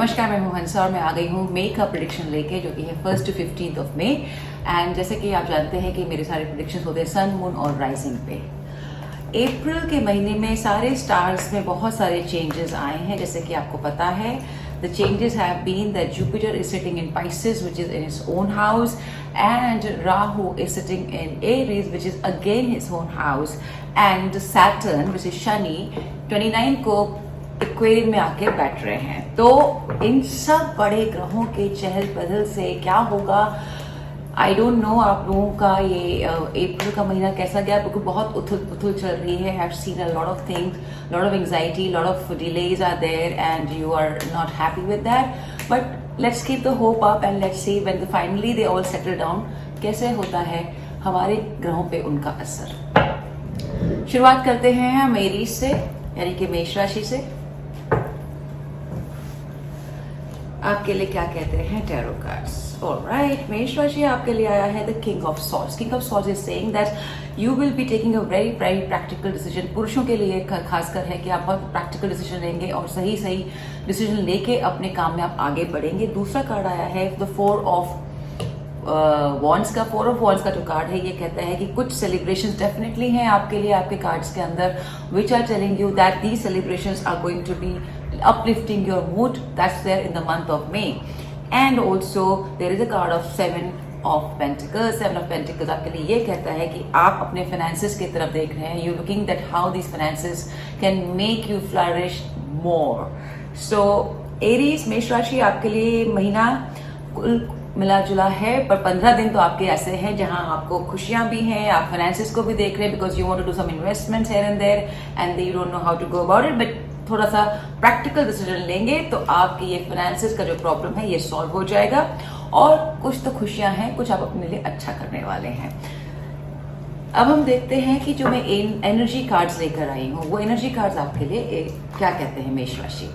नमस्कार, मैं हंसा और मैं आ गई हूँ मई का प्रिडिक्शन लेके, जो कि है 1st to 15th of May. And जैसे कि आप जानते हैं कि मेरे सारे प्रिडिक्शंस होते हैं सन, मून और राइजिंग पे। अप्रैल के महीने में सारे स्टार्स में बहुत सारे चेंजेस आए हैं। जैसे कि आपको पता है, the changes have been that Jupiter is sitting in Pisces which is in his own house, and Rahu is sitting in Aries which is again his own house, and Saturn which is Shani 29 को aquarium में आके बैठ रहे हैं। तो इन सब बड़े ग्रहों के चहल पहल से क्या होगा, आई डोंट नो आप लोगों का ये अप्रैल का महीना कैसा गया, क्योंकि बहुत उथल पुथल चल रही है। I have seen a lot of things, lot of anxiety, lot of delays are there and you are not happy with that, but let's keep the hope up and let's see when finally they all settle down कैसे होता है हमारे ग्रहों पे उनका असर। शुरुआत करते हैं हम एरीज से, यानी कि मेष राशि से। आपके लिए क्या कहते हैं टैरो कार्ड्स? ऑलराइट, मेष राशि आपके लिए आया है the king of swords. King of swords is saying that you will be taking a very very practical decision. पुरुषों के लिए खासकर है कि आप बहुत प्रैक्टिकल डिसीजन लेंगे और सही सही डिसीजन लेके अपने काम में आप आगे बढ़ेंगे। दूसरा कार्ड आया है द फोर ऑफ वॉन्ड्स का। फोर ऑफ वॉन्ड्स का जो कार्ड है ये कहता है कि कुछ सेलिब्रेशंस डेफिनेटली हैं आपके लिए आपके कार्ड्स के अंदर, which are telling you that these celebrations are going to be uplifting your mood. That's there in the month of May. And also there is a card of 7 of Pentacles. 7 of Pentacles आपके लिए ये कहता है कि आप अपने finances की तरफ देख रहे हैं. You're looking at how these finances can make you flourish more. So Aries, मेष राशि आपके लिए महीना कुल मिला जुला है, पर 15 दिन तो आपके ऐसे हैं जहां आपको खुशियां भी हैं, आप फाइनेंसेस को भी देख रहे हैं, because you want to do some investments here and there and you don't know how to go about it, but थोड़ा सा प्रैक्टिकल डिसीजन लेंगे तो आपकी ये फाइनेंसेस का जो प्रॉब्लम है ये सॉल्व हो जाएगा। और कुछ तो खुशियां हैं, कुछ आप अपने लिए अच्छा करने वाले हैं। अब हम देखते हैं कि जो मैं एनर्जी कार्ड्स लेकर आई हूँ वो एनर्जी कार्ड्स आपके लिए क्या कहते हैं। मेष राशि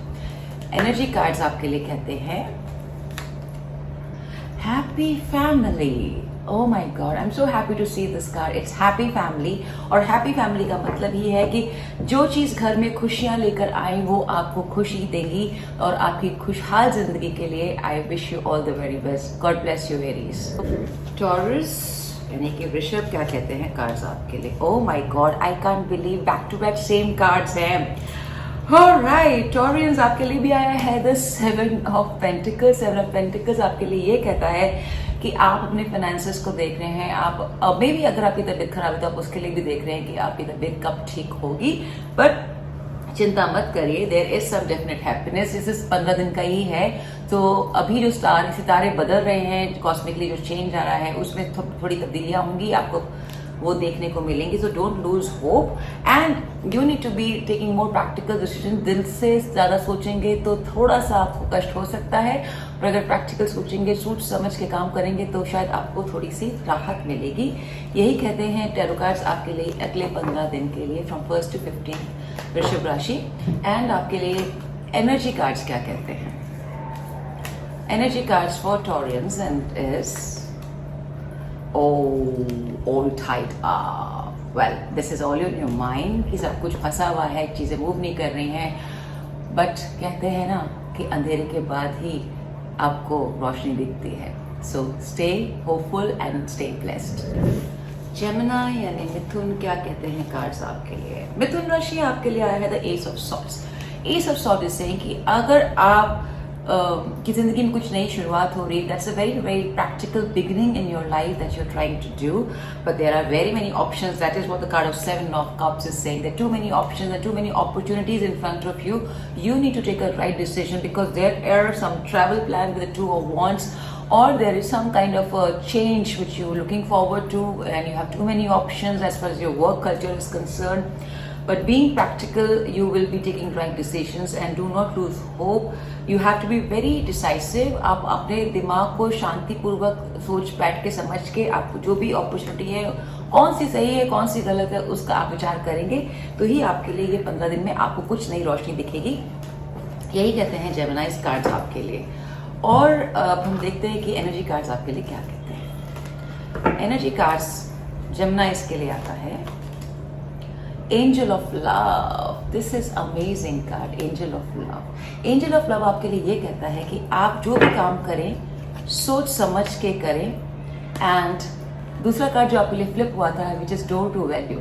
एनर्जी कार्ड्स आपके लिए कहते हैं happy family. Oh my God, I'm so happy to see this card. It's happy family, और happy family का मतलब ये है कि जो चीज घर में खुशियां लेकर आए वो आपको खुशी देगी और आपकी खुशहाल जिंदगी के लिए I wish you all the very best. God bless you, Aries. Taurus यानी कि वृषभ क्या कहते हैं कार्ड्स आपके लिए? Oh my God, I can't believe back to back same cards हैं। Alright, Taurians आपके लिए भी आया है the 7 of Pentacles. 7 of Pentacles आपके लिए ये कहता है कि आप अपने फाइनेंसेस को देख रहे हैं। आप मे भी अगर आपकी तबीयत खराब है तो आप उसके लिए भी देख रहे हैं कि आपकी तबीयत कब ठीक होगी, पर चिंता मत करिए, there is some definite happiness. इस 15 दिन का ही है, तो अभी जो सितारे बदल रहे हैं, कॉस्मिकली जो चेंज आ रहा है उसमें थोड़ी तब्दीलियां होंगी, आपको वो देखने को मिलेंगी। So don't lose hope and you need to be taking more practical decision. दिल से ज्यादा सोचेंगे तो थोड़ा सा आपको कष्ट हो सकता है, पर अगर प्रैक्टिकल सोचेंगे, सोच समझ के काम करेंगे तो शायद आपको थोड़ी सी राहत मिलेगी। यही कहते हैं टैरो कार्ड्स आपके लिए अगले 15 दिन के लिए फ्रॉम 1st to 15 वृषभ राशि। एंड आपके लिए एनर्जी कार्ड्स क्या कहते हैं? Energy cards for Taureans and is all tied up. Well, this is all in your mind कि सब कुछ फंसा हुआ है, चीजें मूव नहीं कर रही हैं, बट कहते हैं ना कि अंधेरे के बाद ही आपको रोशनी दिखती है। So stay hopeful and stay blessed. Gemini यानी मिथुन क्या कहते हैं कार्ड्स आपके लिए? मिथुन राशि आपके लिए आया है the S of swords. S of swords is saying कि अगर आप की जिंदगी में कुछ नई शुरुआत हो रही है, that's a very very practical beginning in your life that you're trying to do, but there are very many options. That is what the card of 7 of Cups is saying. There are too many options, there are too many opportunities in front of you. You need to take a right decision because there are some travel plan with the 2 of Wands, or there is some kind of a change which you're looking forward to, and you have too many options as far as your work culture is concerned. But being practical, you will be taking right decisions and do not lose hope. You have to be very decisive. आप अपने दिमाग को शांतिपूर्वक सोच बैठ के समझ के आपको जो भी अपॉर्चुनिटी है, कौन सी सही है कौन सी गलत है, उसका आप विचार करेंगे तो ही आपके लिए ये 15 दिन में आपको कुछ नई रोशनी दिखेगी। यही कहते हैं जेमिनी कार्ड्स आपके लिए। और अब हम देखते हैं कि एनर्जी कार्ड्स आपके लिए क्या कहते हैं। एनर्जी कार्ड्स जेमिनी के लिए आता है angel of love, this is amazing card, angel of love. Angel of love आपके लिए ये कहता है कि आप जो भी काम करें सोच समझ के करें। एंड दूसरा कार्ड जो आपके लिए फ्लिप हुआ था which is door to value,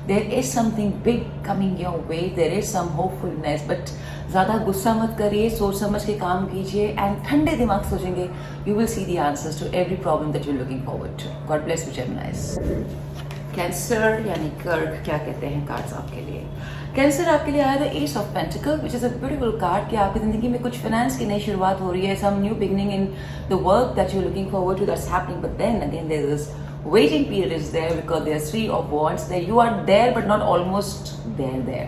there is something big coming your way, there is some hopefulness, but ज़्यादा गुस्सा मत करिए, सोच समझ के काम कीजिए एंड ठंडे दिमाग सोचेंगे, you will see the answers to every problem that you looking forward to. God bless you Geminis. Cancer यानी कर्क, क्या कहते हैं कार्ड्स आपके लिए? कैंसर आपके लिए आया था S of pentacle which is a beautiful card कि आपकी जिंदगी में कुछ फाइनेंस की नई शुरुआत हो रही है, some new beginning in the work that you looking forward to, that's happening, but then again there is waiting period is there because there are 3 of wands there, you are there but not almost there.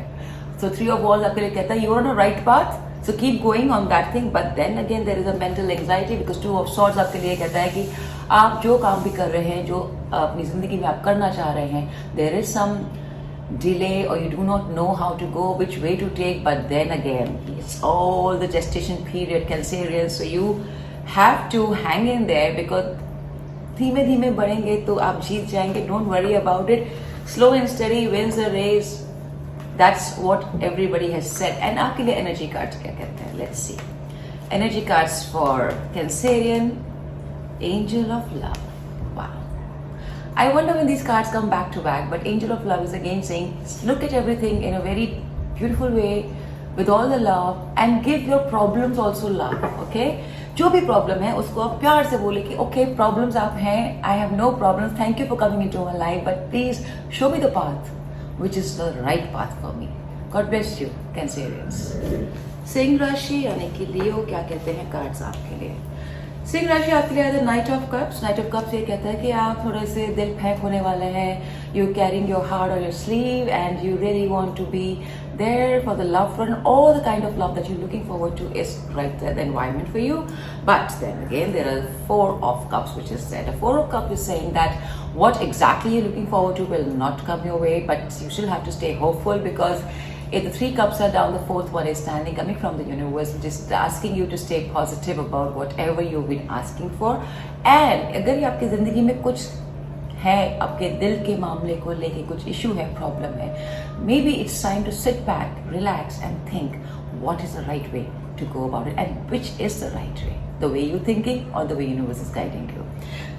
So 3 of wands आपके लिए कहता है you are on the right path, so keep going on that thing, but then again there is a mental anxiety because 2 of swords आपके लिए कहता है कि आप जो काम भी कर रहे हैं, जो अपनी जिंदगी में आप करना चाह रहे हैं, there is some delay or you do not know how to go, which way to take, but then again it's all the gestation period, Cancerian, so you have to hang in there because धीमे धीमे बढ़ेंगे तो आप जीत जाएंगे, don't worry about it, slow and study wins the race, that's what everybody has said. And आपके लिए energy cards क्या कहते हैं, let's see. Energy cards for Cancerian, angel of love, wow, I wonder when these cards come back to back, but angel of love is again saying look at everything in a very beautiful way with all the love and give your problems also love, okay? जो भी problem है उसको आप प्यार से बोले कि okay problems आप हैं, I have no problems, thank you for coming into my life, but please show me the path which is the right path for me. God bless you Cancerians. सिंह राशि यानी कि लियो, क्या कहते हैं कार्ड्स आपके लिए? सिंह राशि आपके लिए night of cups. Night of cups ये कहता है कि आप थोड़े से दिल फेंक होने वाले हैं, you carrying your heart on your sleeve and you really want to be there for the loved one, all the kind of love that you're looking forward to is right there, the environment for you. But then again there are 4 of cups which is there. The 4 of cups is saying that what exactly you're looking forward to will not come your way, but you still have to stay hopeful because if the 3 cups are down, the 4th one is standing, coming from the universe, which is asking you to stay positive about whatever you've been asking for. And अगर ये आपकी जिंदगी में कुछ है, आपके दिल के मामले को लेके कुछ इशू है, प्रॉब्लम है, may be it's time to sit back, relax and think what is the right way to go about it and which is the right way, the way you thinking और the way universe is guiding you.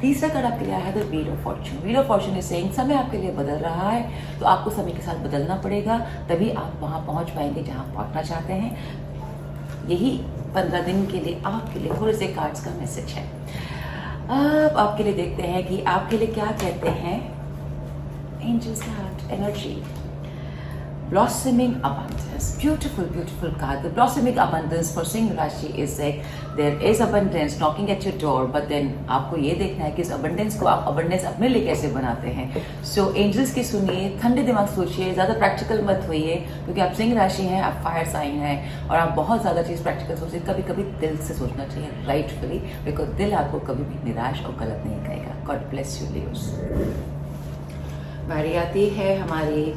तीसरा card आपके लिए आया है the wheel of fortune. Wheel of fortune is saying समय आपके लिए बदल रहा है, तो आपको समय के साथ बदलना पड़ेगा, तभी आप वहां पहुंच पाएंगे जहां पहुंचना चाहते हैं। यही 15 दिन के लिए आपके लिए थोड़े से कार्ड्स का मैसेज है। अब आपके लिए देखते हैं कि आपके लिए क्या कहते हैं angels card, energy, blossoming abundance, beautiful card. The blossoming abundance for Singh Rashi is like there is abundance knocking at your door, but then आपको ये देखना है कि इस abundance को आप abundance अपने लिए कैसे बनाते हैं। So angels की सुनिए, ठंडे दिमाग सोचिए, ज़्यादा प्रैक्टिकल मत होइए, क्योंकि आप सिंह राशि हैं, आप फायर साइन हैं और आप बहुत ज़्यादा चीज़ प्रैक्टिकल सोचिए। कभी कभी दिल से सोचना चाहिए, राइटफुली, बिकॉज दिल आपको कभी भी निराश और गलत नहीं कहेगा। God bless you Leos. बारी आती है हमारी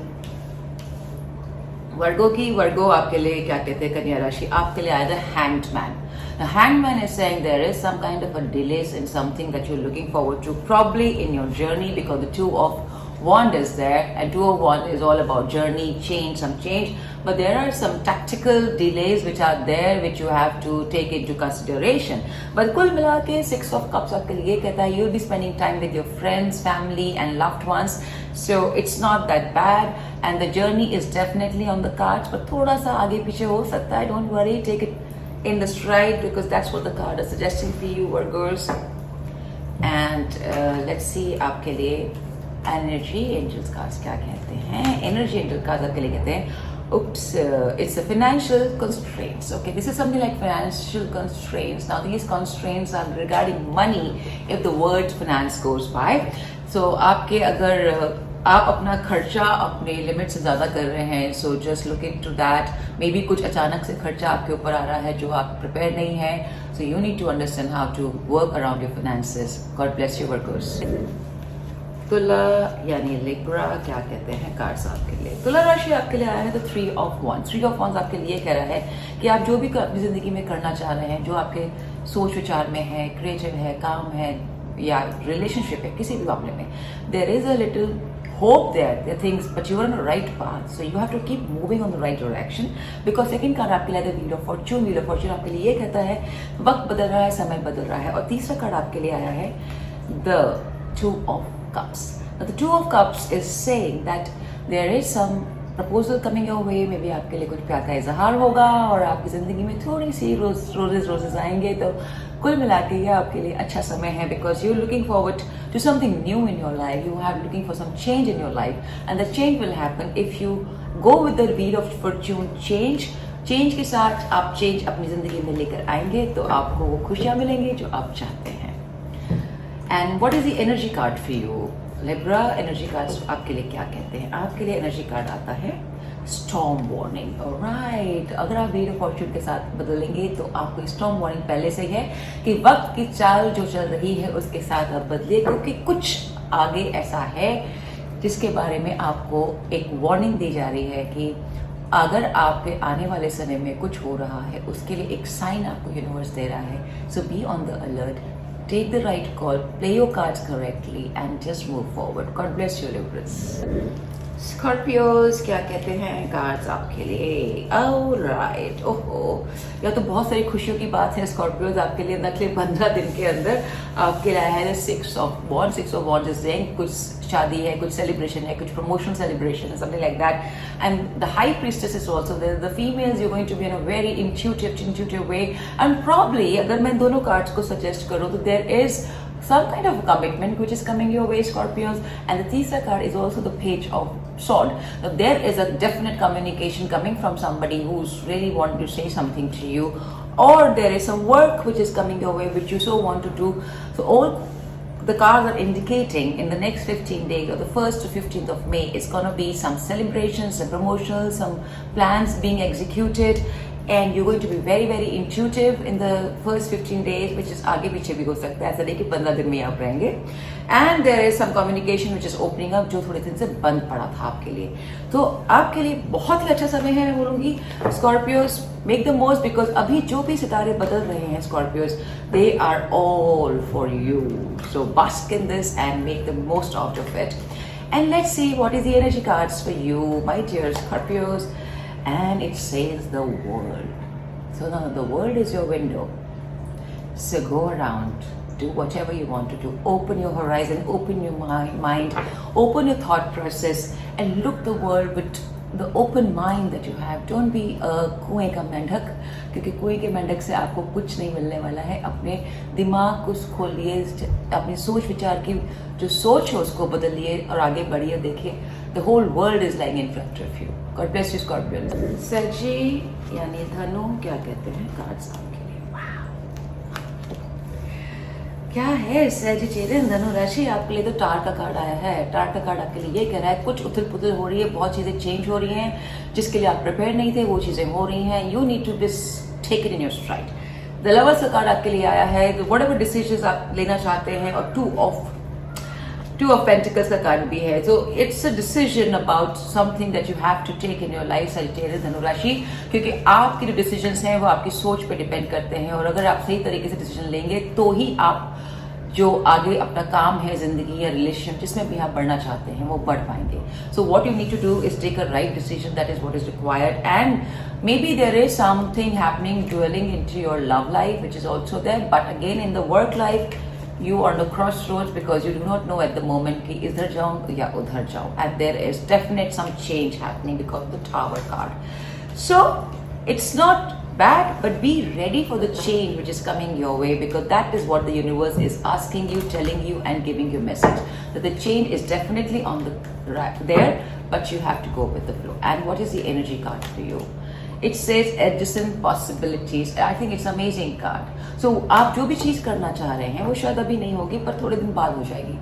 वर्गो की। वर्गो आपके लिए क्या कहते हैं, कन्या राशि आपके लिए आया था hanged man. The hanged man is saying there is some kind of a delays in something that you're looking forward to, probably in your journey, because the 2 of wand is there, and 2 of wand is all about journey, change, some change, but there are some tactical delays which are there which you have to take into consideration. But कुल मिला के 6 of cups आपके लिए कहता है you'll be spending time with your friends, family and loved ones, so it's not that bad and the journey is definitely on the cards, but थोड़ा सा आगे पीछे हो सकता है, don't worry, take it in the stride because that's what the card is suggesting for you, Virgos. And let's see आपके लिए energy angels cards क्या कहते हैं। एनर्जी एंजल कार्ड्स आपके लिए कहते हैं oops, it's a financial constraints. Okay, this is something like financial constraints. Now these constraints are regarding money if the word finance goes by. So आपके अगर आप अपना खर्चा अपने लिमिट से ज़्यादा कर रहे हैं, so just look into that. May be कुछ अचानक से खर्चा आपके ऊपर आ रहा है जो आप प्रिपेयर नहीं है, so you need to understand how to work around your finances. God bless you workers. तुला यानी लिब्रा क्या कहते हैं कार्ड्स आपके लिए। तुला राशि आपके लिए आया है तो 3 of wands। 3 of wands आपके लिए कह रहा है कि आप जो भी अपनी जिंदगी में करना चाह रहे हैं, जो आपके सोच विचार में है, क्रिएटिव है, काम है या रिलेशनशिप है, किसी भी मामले में, there is a little hope there are things, but you are on the right path, so you have to keep moving on the right direction. Because second card आपके लिए wheel of fortune, wheel of Fortune आपके लिए ये कहता है वक्त बदल रहा है, समय बदल रहा है. और तीसरा कार्ड आपके लिए आया है the two of cups. The two of cups is saying that there is some proposal coming your way. Maybe आपके लिए कुछ प्यार का इजहार होगा और आपकी जिंदगी में थोड़ी सी रोजेस आएंगे. तो कुल मिला के ये आपके लिए अच्छा समय है, because you are looking forward to something new in your life. You are looking for some change in your life, and the change will happen if you go with the wheel of fortune. Change के साथ आप change अपनी जिंदगी में लेकर आएंगे तो आपको वो खुशियां मिलेंगी जो आप चाहते हैं. And what is the energy card for you Libra? Energy card आपके लिए क्या कहते हैं? आपके लिए एनर्जी कार्ड आता है स्टॉर्म वार्निंग. राइट, अगर आप व्हील ऑफ फॉर्चून के साथ बदलेंगे तो आपको स्टॉर्म वार्निंग पहले से ही है कि वक्त की चाल जो चल रही है उसके साथ आप बदलिए, क्योंकि कुछ आगे ऐसा है जिसके बारे में आपको एक वार्निंग दी जा रही है कि अगर आपके आने वाले समय में कुछ हो रहा है उसके लिए एक साइन आपको यूनिवर्स दे रहा है. So be on the alert, take the right call, play your cards correctly and just move forward. God bless you, Libras. Scorpios, क्या कहते हैं कार्ड्स आपके लिए? Alright, ओहो, यह तो बहुत सारी खुशियों की बात है स्कॉर्पियोज आपके लिए. अगले 15 दिन के अंदर आपके लिए है 6 of Wands. 6 of Wands is saying कुछ शादी है, कुछ सेलिब्रेशन है, कुछ प्रमोशन सेलिब्रेशन है, something like that. And the high priestess is also there. The females, you're going to be in a very intuitive way. And probably अगर मैं दोनों कार्ड्स को सजेस्ट करूँ तो there is some kind of commitment which is coming your way, Scorpios. And the Tisa card is also the Page of Sword. Now, there is a definite communication coming from somebody who's really wanting to say something to you, or there is some work which is coming your way which you so want to do. So all the cards are indicating in the next 15 days, or the 1st to 15th of May, it's going to be some celebrations, some promotions, some plans being executed. And you're going to be very, very intuitive in the first 15 days, which is आगे पीछे भी हो सकता है, ऐसा नहीं कि 15 दिन में आप रहेंगे. And there is some communication which is opening up जो थोड़े दिन से बंद पड़ा था आपके लिए. तो आपके लिए बहुत ही अच्छा समय है मैं बोलूँगी. Scorpios, make the most, because अभी जो भी सितारे बदल रहे हैं Scorpios, they are all for you. So bask in this and make the most out of it. And let's see what is the energy cards for you, my dear Scorpios. And it says the world. So now the world is your window. So go around, do whatever you want to do. Open your horizon, open your mind, open your thought process, and look the world with the open mind that you have. Don't be a कुएं का मेंढक, क्योंकि कुएं के मेंढक से आपको कुछ नहीं मिलने वाला है. अपने दिमाग को खोलिए, अपनी सोच विचार की जो सोच है उसको बदलिए और आगे बढ़िए. देखिए the whole world is lying in front of you. God bless you, Scorpion. सजी यानी धनु, क्या कहते हैं कार्ड्स आपके लिए? क्या है सजिटेरियन धनु राशि आपके लिए? तो टार का कार्ड आया है. टार का कार्ड आपके लिए ये कह रहा है कुछ उथल पुथल हो रही है, बहुत चीजें चेंज हो रही हैं जिसके लिए आप प्रिपेयर नहीं थे, वो चीजें हो रही हैं. You need to take it in your stride. The lovers का कार्ड आपके लिए आया है. व्हाट एवर डिसीजंस आप लेना चाहते हैं, और टू ऑफ पेंटिकल्स का कार्ड भी है. तो it's a decision about something that you have to take in your life Sagittarius धनुराशि, क्योंकि आपके जो डिसीजंस हैं वो आपकी सोच पे डिपेंड करते हैं. और अगर आप सही तरीके से डिसीजन लेंगे तो ही आप जो आगे अपना काम है, जिंदगी या रिलेशनशिप जिसमें भी आप बढ़ना चाहते हैं वो बढ़ पाएंगे. So what you need to do is take a right decision. That is what is required. And maybe there is something happening dwelling into your love life which is also there, but again in the work life you are on the crossroads because you do not know at the moment कि इधर जाऊँ या उधर जाऊँ. And there is definite some change happening because of the Tower card. So it's not bad, but be ready for the change which is coming your way, because that is what the universe is asking you, telling you, and giving you message that the change is definitely on the there, but you have to go with the flow. And what is the energy card for you? It says adjacent possibilities. I think it's amazing card. So आप जो भी चीज करना चाह रहे हैं वो शायद अभी नहीं होगी पर थोड़े दिन बाद हो जाएगी.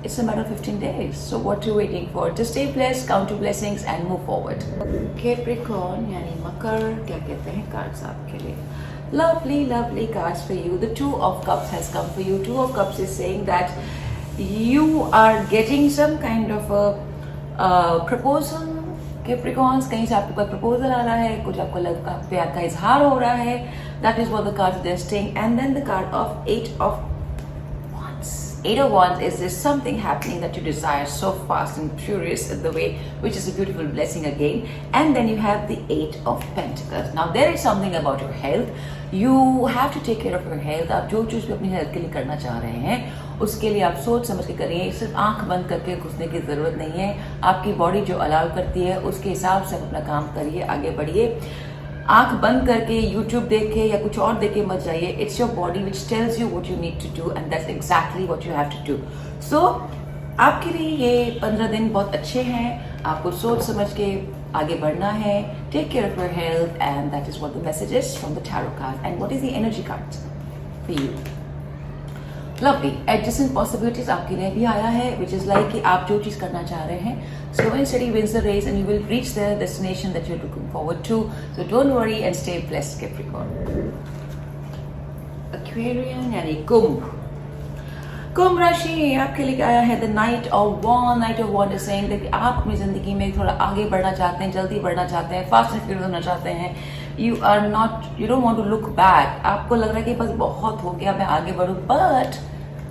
It's a matter of 15 days. So what are you waiting for? Just stay blessed, count your blessings, and move forward. Capricorn यानी मकर, क्या कहते हैं cards आपके लिए? Lovely, lovely cards for you. The Two of Cups has come for you. Two of Cups is saying that you are getting some kind of a proposal. Capricorns, कहीं से आपके पास proposal आ रहा है, कुछ आपको लगता है प्यार का इजहार हो रहा है. That is what the cards they're saying. And then the card of 8 of Wands. Eight of Wands is there something happening that you desire so fast and furious in the way, which is a beautiful blessing again. And then you have the Eight of Pentacles. Now there is something about your health. You have to take care of your health. आप जो चीज़ भी अपनी health के लिए करना चाह रहे हैं उसके लिए आप सोच समझ के करिए. सिर्फ आंख बंद करके घुसने की ज़रूरत नहीं है. आपकी बॉडी जो अलाउ करती है उसके हिसाब से अपना काम करिए, आगे बढ़िए. आंख बंद करके YouTube देख के या कुछ और देख के मत जाइए. It's your body which tells you what you need to do and that's exactly what you have to do. सो आपके लिए ये 15 दिन बहुत अच्छे हैं. आपको सोच समझ के आगे बढ़ना है. Take care of your health and that is what the message is from the tarot card. And what is the energy card for you? Lovely adjustment possibilities आपके लिए भी आया है, विच इज लाइक कि आप जो चीज करना चाह रहे हैं, slow and study wins the race and you will reach the destination that you are looking forward to. So don't worry and stay blessed Capricorn. Aquarian यानी कुंभ. कुंभ राशि आपके लिए आया है the knight of wand. Knight of wand is saying that आप अपनी जिंदगी में थोड़ा आगे बढ़ना चाहते हैं, जल्दी बढ़ना चाहते हैं, फास्ट एंड फ्यूरियस होना चाहते हैं. You don't want to look back. आपको लग रहा है कि बस बहुत हो गया, मैं आगे बढ़ूं. But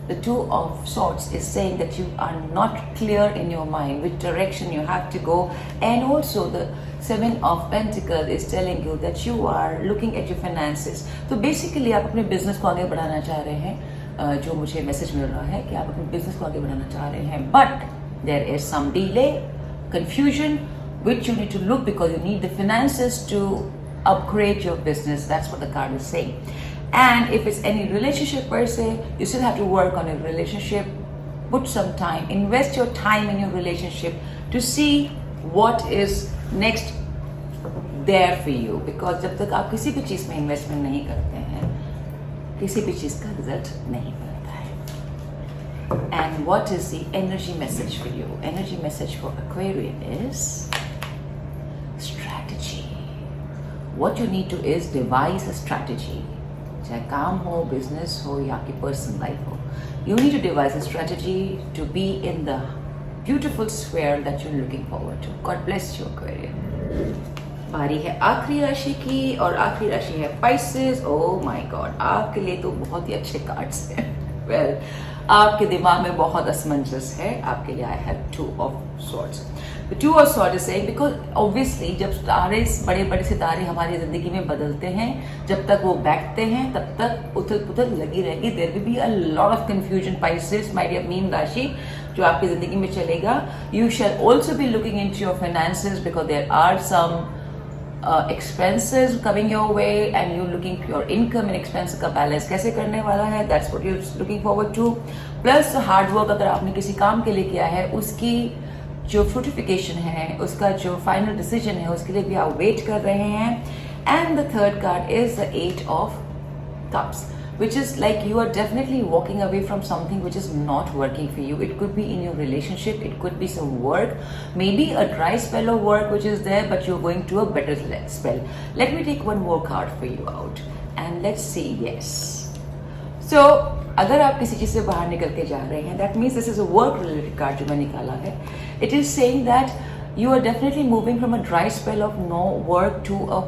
the two of swords is saying that you are not clear in your mind which direction you have to go. And also the seven of pentacle is telling you that you are looking at your finances. तो basically आप अपने business को आगे बढ़ाना चाह रहे हैं. जो मुझे मैसेज मिल रहा है कि आप अपने बिजनेस को आगे बढ़ाना चाह रहे हैं. But there is some delay, confusion which you need to look because you need the finances to upgrade your business. That's what the card is saying. And if it's any relationship per se, you still have to work on your relationship. Put some time, invest your time in your relationship to see what is next there for you. Because जब तक आप किसी भी चीज में investment नहीं करते हैं, किसी भी चीज का रिजल्ट नहीं मिलता है. And what is the energy message for you? Energy message for Aquarian is strategy. What you need to is devise a strategy. चाहे काम हो, बिजनेस हो या आपकी पर्सनल लाइफ हो, you need to devise a strategy to be in the beautiful sphere that you're looking forward to. God bless you, Aquarian. बारी है आखिरी राशि की और आखिरी राशि है Pisces. ओह माय गॉड, आपके लिए तो बहुत ही अच्छे कार्ड्स हैं. वेल, आपके दिमाग में बहुत असमंजस है. आपके लिए I have to of swords. The two of swords is saying because obviously जब सितारे, बड़े बड़े सितारे हमारी जिंदगी में बदलते हैं, जब तक वो बैठते हैं तब तक उथल पुथल लगी रहेगी. There will be a lot of confusion. Pisces, my dear mean राशि, जो आपकी जिंदगी में चलेगा. You shall also be looking into your finances because there are some expenses coming your way and you looking your income and expense का balance कैसे करने वाला है. That's what you're looking forward to. Plus hard work अगर आपने किसी काम के लिए किया है, उसकी जो फ्रूटिफिकेशन है, उसका जो फाइनल डिसीजन है, उसके लिए भी आप वेट कर रहे हैं. And the third card is the eight of cups, which is like you are definitely walking away from something which is not working for you. It could be in your relationship, it could be some work, maybe a dry spell of work which is there, but you're going to a better spell. Let me take one more card for you out and let's see. Yes, so अगर आप किसी चीज से बाहर निकल के जा रहे हैं, that means this is a work related card जो मैं निकाला है. It is saying that you are definitely moving from a dry spell of no work to a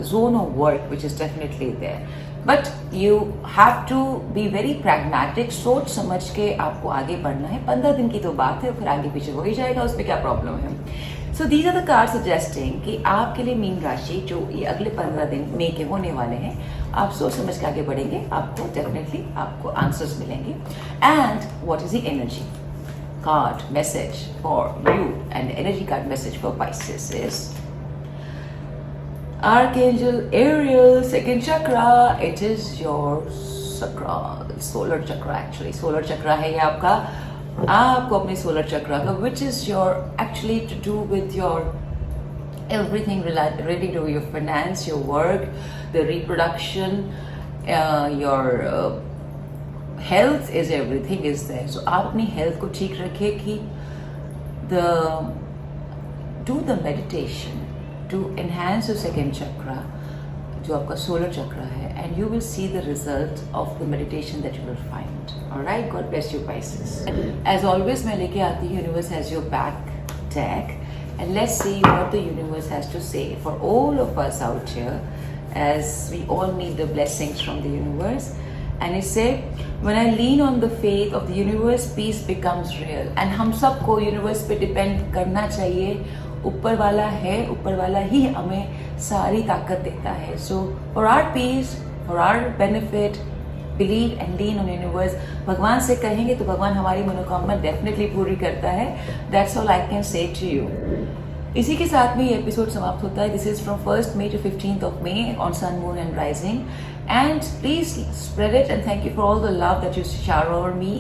zone of work which is definitely there, but you have to be very pragmatic. सोच समझ के आपको आगे बढ़ना है. 15 दिन की तो बात है, फिर आगे पीछे हो ही जाएगा, उसमें क्या प्रॉब्लम है. So these are the card suggesting कि आपके लिए मीन राशि जो ये अगले 15 दिन मई के होने वाले हैं, आप सोच समझ के आगे बढ़ेंगे, आपको डेफिनेटली आपको आंसर्स मिलेंगे. And what is the energy card message for you and energy card message for Pisces is Archangel Ariel, second chakra. It is your chakra, solar chakra actually. Solar chakra है ये आपको अपने solar chakra का, which is your actually to do with your everything relating to your finance, your work, the reproduction, your health is everything is there. So आप अपनी health को ठीक रखिए कि do the meditation to enhance your second chakra, जो आपका solar chakra है, and you will see the result of the meditation that you will find. All right, God bless you, Pisces. As always, मैं लेके आती हूँ Universe has your back deck, and let's see what the universe has to say for all of us out here, as we all need the blessings from the universe. And इससे when I lean on the faith of the universe, peace becomes real. And हम सबको universe पे depend करना चाहिए. ऊपर वाला है, ऊपर वाला ही हमें सारी ताकत देता है. So for our peace, for our benefit, believe and lean on universe. भगवान से कहेंगे तो भगवान हमारी मनोकामना डेफिनेटली पूरी करता है. That's all I can say to you. इसी के साथ में ये एपिसोड समाप्त होता है. This is from 1st May to 15th of May on Sun, Moon and Rising. And please spread it and thank you for all the love that you shower over me.